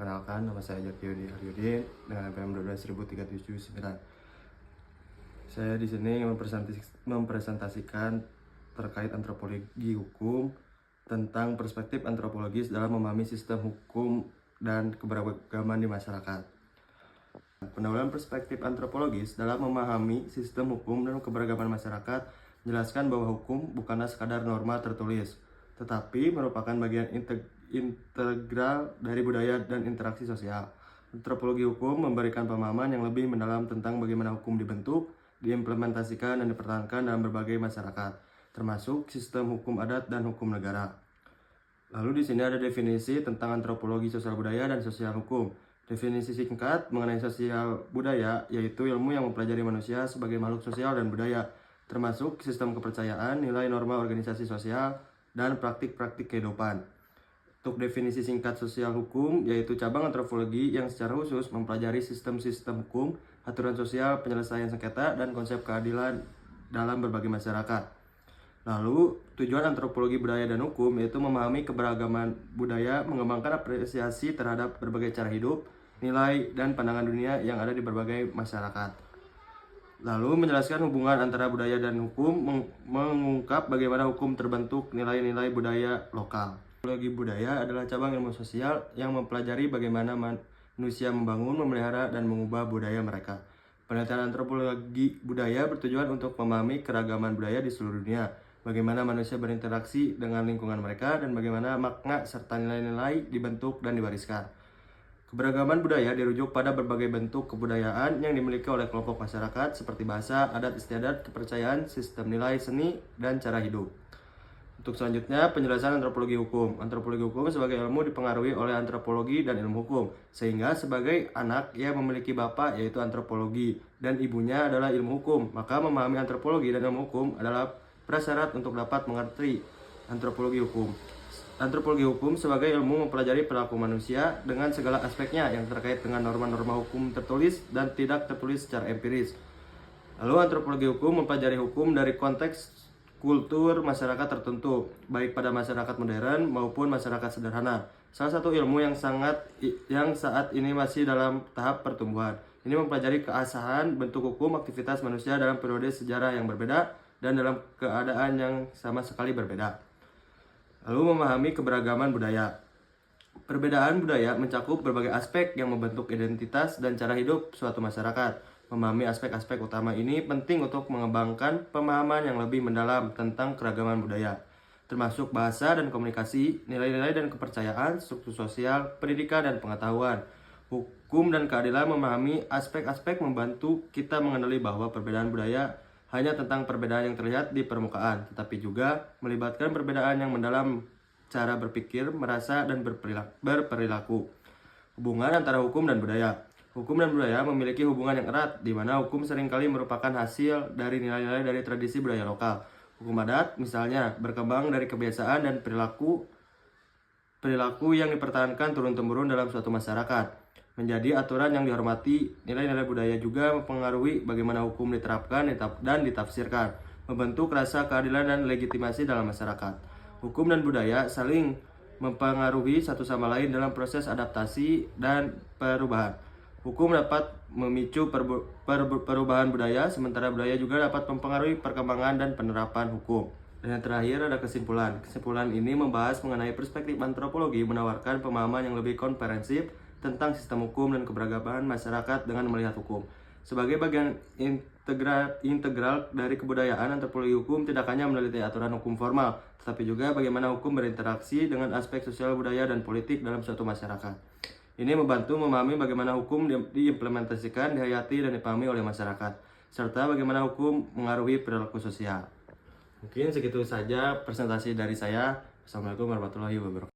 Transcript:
Perkenalkan, nama saya Jatiudi Haryudin dengan NPM 12379. Saya di sini ingin mempresentasikan terkait antropologi hukum tentang perspektif antropologis dalam memahami sistem hukum dan keberagaman di masyarakat. Pendahuluan perspektif antropologis dalam memahami sistem hukum dan keberagaman masyarakat menjelaskan bahwa hukum bukanlah sekadar norma tertulis, tetapi merupakan bagian integral dari budaya dan interaksi sosial. Antropologi hukum memberikan pemahaman yang lebih mendalam tentang bagaimana hukum dibentuk, diimplementasikan, dan dipertahankan dalam berbagai masyarakat, termasuk sistem hukum adat dan hukum negara. Lalu di sini ada definisi tentang antropologi sosial budaya dan sosial hukum. Definisi singkat mengenai sosial budaya yaitu ilmu yang mempelajari manusia sebagai makhluk sosial dan budaya, termasuk sistem kepercayaan, nilai norma organisasi sosial, dan praktik-praktik kehidupan. Untuk definisi singkat sosial hukum yaitu cabang antropologi yang secara khusus mempelajari sistem-sistem hukum, aturan sosial, penyelesaian sengketa, dan konsep keadilan dalam berbagai masyarakat. Lalu, tujuan antropologi budaya dan hukum yaitu memahami keberagaman budaya, mengembangkan apresiasi terhadap berbagai cara hidup, nilai, dan pandangan dunia yang ada di berbagai masyarakat. Lalu, menjelaskan hubungan antara budaya dan hukum, mengungkap bagaimana hukum terbentuk nilai-nilai budaya lokal. Antropologi budaya adalah cabang ilmu sosial yang mempelajari bagaimana manusia membangun, memelihara, dan mengubah budaya mereka. Penelitian antropologi budaya bertujuan untuk memahami keragaman budaya di seluruh dunia, bagaimana manusia berinteraksi dengan lingkungan mereka, dan bagaimana makna serta nilai-nilai dibentuk dan diwariskan. Keberagaman budaya dirujuk pada berbagai bentuk kebudayaan yang dimiliki oleh kelompok masyarakat seperti bahasa, adat istiadat, kepercayaan, sistem nilai, seni, dan cara hidup. Untuk selanjutnya, penjelasan antropologi hukum. Antropologi hukum sebagai ilmu dipengaruhi oleh antropologi dan ilmu hukum, sehingga sebagai anak ia memiliki bapak yaitu antropologi dan ibunya adalah ilmu hukum. Maka memahami antropologi dan ilmu hukum adalah prasyarat untuk dapat mengerti antropologi hukum. Antropologi hukum sebagai ilmu mempelajari perilaku manusia dengan segala aspeknya yang terkait dengan norma-norma hukum tertulis dan tidak tertulis secara empiris. Lalu antropologi hukum mempelajari hukum dari konteks kultur masyarakat tertentu, baik pada masyarakat modern maupun masyarakat sederhana. Salah satu ilmu yang saat ini masih dalam tahap pertumbuhan. Ini mempelajari keasahan bentuk hukum aktivitas manusia dalam periode sejarah yang berbeda dan dalam keadaan yang sama sekali berbeda. Lalu memahami keberagaman budaya. Perbedaan budaya mencakup berbagai aspek yang membentuk identitas dan cara hidup suatu masyarakat. Memahami aspek-aspek utama ini penting untuk mengembangkan pemahaman yang lebih mendalam tentang keragaman budaya, termasuk bahasa dan komunikasi, nilai-nilai dan kepercayaan, struktur sosial, pendidikan dan pengetahuan. Hukum dan keadilan memahami aspek-aspek membantu kita mengenali bahwa perbedaan budaya hanya tentang perbedaan yang terlihat di permukaan, tetapi juga melibatkan perbedaan yang mendalam cara berpikir, merasa, dan berperilaku. Hubungan antara hukum dan budaya. Hukum dan budaya memiliki hubungan yang erat, di mana hukum seringkali merupakan hasil dari nilai-nilai dari tradisi budaya lokal. Hukum adat, misalnya, berkembang dari kebiasaan dan perilaku yang dipertahankan turun-temurun dalam suatu masyarakat, menjadi aturan yang dihormati. Nilai-nilai budaya juga mempengaruhi bagaimana hukum diterapkan dan ditafsirkan, membentuk rasa keadilan dan legitimasi dalam masyarakat. Hukum dan budaya saling mempengaruhi satu sama lain dalam proses adaptasi dan perubahan. Hukum dapat memicu perubahan budaya, sementara budaya juga dapat mempengaruhi perkembangan dan penerapan hukum. Dan yang terakhir ada kesimpulan. Kesimpulan ini membahas mengenai perspektif antropologi, menawarkan pemahaman yang lebih komprehensif tentang sistem hukum dan keberagaman masyarakat dengan melihat hukum. Sebagai bagian integral dari kebudayaan, antropologi hukum tidak hanya meneliti aturan hukum formal, tetapi juga bagaimana hukum berinteraksi dengan aspek sosial, budaya, dan politik dalam suatu masyarakat. Ini membantu memahami bagaimana hukum diimplementasikan, dihayati, dan dipahami oleh masyarakat, serta bagaimana hukum mengaruhi perilaku sosial. Mungkin segitu saja presentasi dari saya. Assalamualaikum warahmatullahi wabarakatuh.